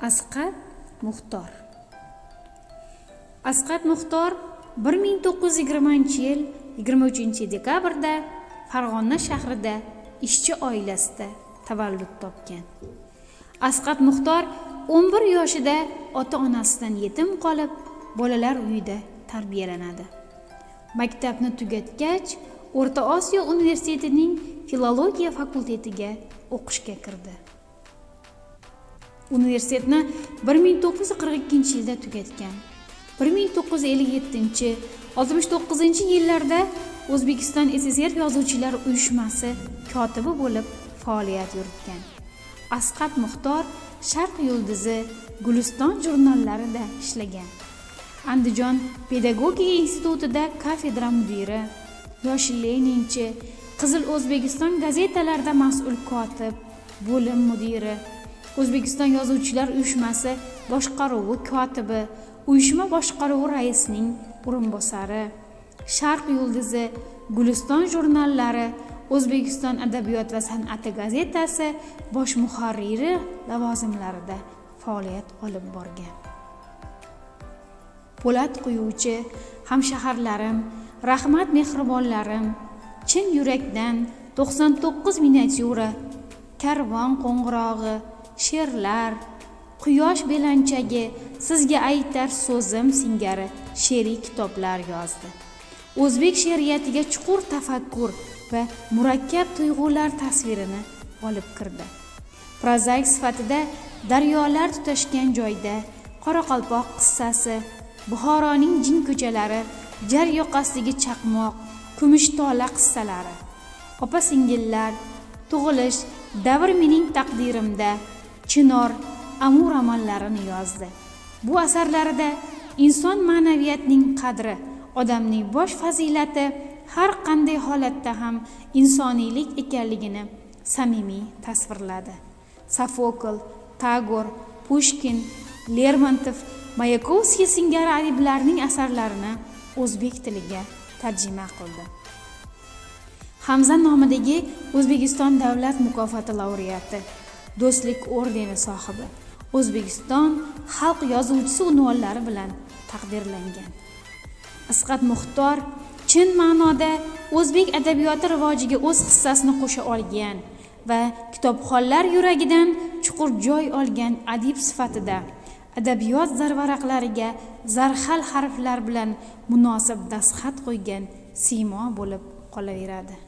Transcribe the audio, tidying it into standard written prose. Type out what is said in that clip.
Asqat Muxtor. Asqat Muxtor 1920-yil 23-dekabrda Farg'ona shahrida ishchi oilasida tavallud topgan. Asqat Muxtor 11 yoshida ota-onasidan yetim qolib, bolalar uyida tarbiyalanadi. Maktabni tugatgach, O'rta Osiyo universitetining filologiya fakultetiga o'qishga kirdi. Universitetni 1942-yilda tugatgan. 1957-69-yillarda O'zbekiston SSR Yozuvchilar uyushmasi kotibi bo'lib faoliyat yuritgan. Asqat Muxtor Sharq yulduzi, Guliston jurnallarida ishlagan. Andijon pedagogika institutida kafedra mudiri, Yosh Leninchi, Qizil O'zbekiston gazetalarida mas'ul kotib, bo'lim mudiri, O'zbekiston Yozuvchilar uyushmasi boshqaruvi kotibi, uyushma boshqaruvi raisining o'rinbosari, Sharq yulduzi, Guliston jurnallari, O'zbekiston adabiyot va san'ati gazetasi bosh muharriri lavozimlarida faoliyat olib borgan. Po'lat quyuvchi, hamshaharlarim, rahmat mehribonlarim, chin yurakdan 99 miniatyura, karvon qo'ng'irog'i, she'rlar, quyosh belanchagi, sizga aytar so'zim singari she'riy kitoblar yozdi. O'zbek she'riyatiga chuqur tafakkur va murakkab tuyg'ular tasvirini olib kirdi. Prozaik sifatida daryolar tutashgan joyda, Qoraqalpoq qissasi, Buxoroning jin ko'chalari, jar yoqasidagi chaqmoq, kumush tola qissalari, opa-singillar, tug'ilish, davr mening taqdirimda, Chinor, Amur romanlarini yozdi. Bu asarlarida inson ma'naviyatining qadri, odamning bosh fazilati har qanday holatda ham insoniylik ekanligini samimiy tasvirladi. Sofokl, Tagor, Pushkin, Lermontov, Mayakovskiy singari adiblarning asarlarini o'zbek tiliga tarjima qildi. Hamza nomidagi O'zbekiston davlat mukofoti laureati, Do'stlik ordeni sohibi, O'zbekiston xalq yozuvchisi unvonlari bilan taqdirlangan. Asqat Muxtor chin ma'noda o'zbek adabiyoti rivojiga o'z hissasini qo'sha olgan va kitobxonlar yuragidan chuqur joy olgan adib sifatida adabiyot zarvaraqlariga zarhal harflar bilan munosib dastxat qo'ygan siymo bo'lib qolaveradi.